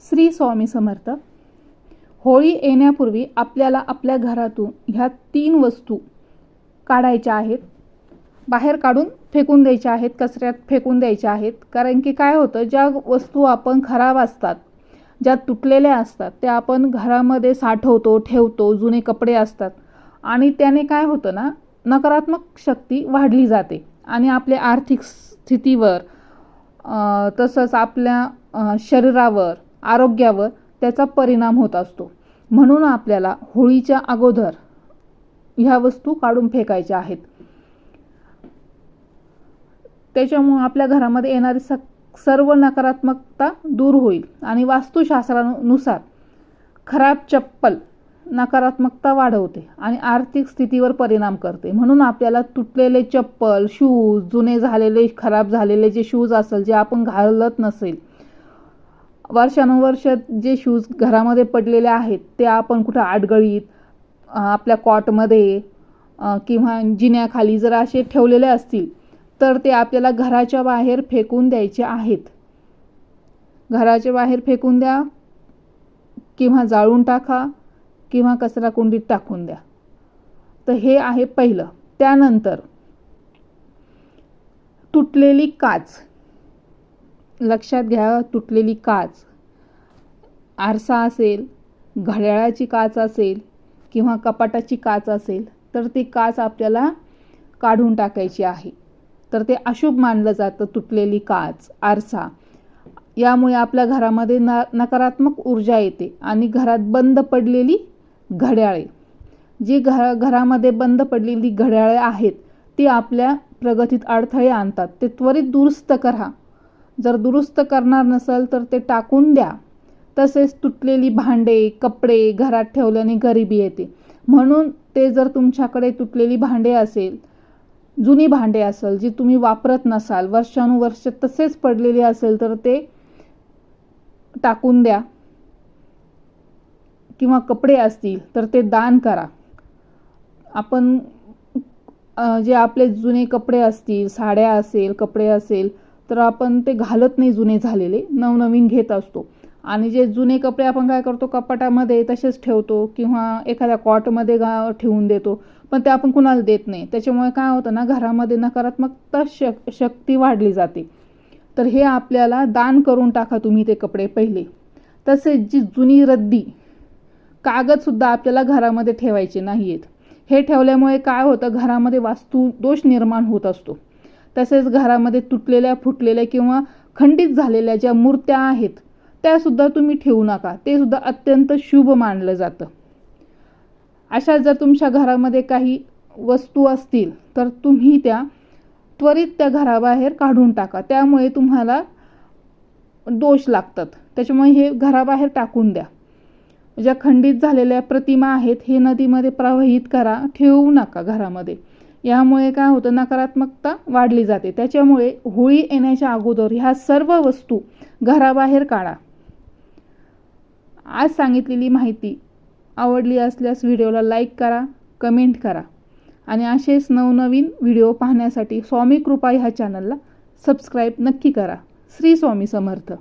श्री स्वामी समर्थ। होळी येण्यापूर्वी आपल्याला आपल्या घरातून ह्या 3 वस्तू काढायच्या आहेत, बाहेर काढून फेकून द्यायच्या आहेत, कचऱ्यात फेकून द्यायच्या आहेत। कारण की काय होतं, ज्या वस्तू आपण खराब असतात, ज्या तुटलेल्या असतात, त्या आपण घरामध्ये साठवतो, ठेवतो, जुने कपडे असतात आणि त्याने काय होतं ना, नकारात्मक शक्ती वाढली जाते आणि आपल्या आर्थिक स्थितीवर तसंच आपल्या शरीरावर, आरोग्यावर त्याचा परिणाम होत असतो। म्हणून आपल्याला होळीच्या अगोदर ह्या वस्तू काढून फेकायच्या आहेत। त्याच्यामुळे आपल्या घरामध्ये येणारी सर्व नकारात्मकता दूर होईल आणि वास्तुशास्त्रानुसार खराब चप्पल नकारात्मकता वाढवते आणि आर्थिक स्थितीवर परिणाम करते। म्हणून आपल्याला तुटलेले चप्पल, शूज, जुने झालेले, खराब झालेले जे शूज असेल, जे आपण घालत नसेल, वर्षानुवर्ष जे शूज घरामध्ये पडलेले आहेत, ते आपण कुठं आडगळीत, आपल्या कॉटमध्ये किंवा जिन्याखाली जर असे ठेवलेले असतील तर ते आपल्याला घराच्या बाहेर फेकून द्यायचे आहेत। घराच्या बाहेर फेकून द्या किंवा जाळून टाका किंवा कचरा कुंडीत टाकून द्या। तर हे आहे पहिलं। त्यानंतर तुटलेली काच, लक्षात घ्या, तुटलेली काच, आरसा असेल, घड्याळाची काच असेल किंवा कपाटाची काच असेल तर ती काच आपल्याला काढून टाकायची आहे। तर ते अशुभ मानलं जातं, तुटलेली काच, आरसा। यामुळे आपल्या घरामध्ये नकारात्मक ऊर्जा येते आणि घरात बंद पडलेली घड्याळे, जी घरामध्ये बंद पडलेली घड्याळे आहेत, ती आपल्या प्रगतीत अडथळे आणतात। ते त्वरित दुरुस्त करा। जर दुरुस्त करणार नसेल तर ते टाकून द्या। तसेच तुटलेली भांडे, कपडे घरात ठेवल्याने गरिबी येते। म्हणून ते जर तुमच्याकडे तुटलेली भांडे असेल, जुनी भांडे असेल, जी तुम्ही वापरत नसाल, वर्षानुवर्ष तसेच पडलेली असेल, तर ते टाकून द्या। किंवा कपडे असतील तर ते दान करा। आपण जे आपले जुने कपडे असतील, साड्या असेल, कपडे असेल, तर आपण ते घालत नाही, जुने झालेले, नवनवीन घेत असतो। आणि जे जुने कपडे आपण काय करतो, कपाटामध्ये तसेच ठेवतो किंवा एखाद्या कॉटमध्ये ठेवून देतो, पण ते आपण कुणाला देत नाही। त्याच्यामुळे काय होतं ना, घरामध्ये नकारात्मकता शक्ती वाढली जाते। तर हे आपल्याला दान करून टाका तुम्ही ते कपडे पहिले। तसेच जी जुनी रद्दी कागदसुद्धा आपल्याला घरामध्ये ठेवायचे नाहीत। हे ठेवल्यामुळे काय होतं, घरामध्ये वास्तुदोष निर्माण होत असतो। तसेच घरामध्ये तुटलेल्या, फुटलेल्या किंवा खंडित झालेल्या ज्या मूर्त्या आहेत, त्यासुद्धा तुम्ही ठेवू नका। ते सुद्धा अत्यंत शुभ मानलं जातं। अशा जर तुमच्या घरामध्ये काही वस्तू असतील तर तुम्ही त्या त्वरित त्या घराबाहेर काढून टाका। त्यामुळे तुम्हाला दोष लागतात। त्याच्यामुळे हे घराबाहेर टाकून द्या। ज्या खंडित झालेल्या प्रतिमा आहेत, हे नदीमध्ये प्रवाहित करा, ठेवू नका घरामध्ये। यामुळे काय होतं, नकारात्मकता वाढली जाते। त्याच्यामुळे होळी येण्याच्या अगोदर ह्या सर्व वस्तू घराबाहेर काढा। आज सांगितलेली माहिती आवडली असल्यास व्हिडिओला लाईक करा, कमेंट करा आणि असेच नवनवीन व्हिडिओ पाहण्यासाठी स्वामी कृपा ह्या चॅनलला सबस्क्राईब नक्की करा। श्री स्वामी समर्थ।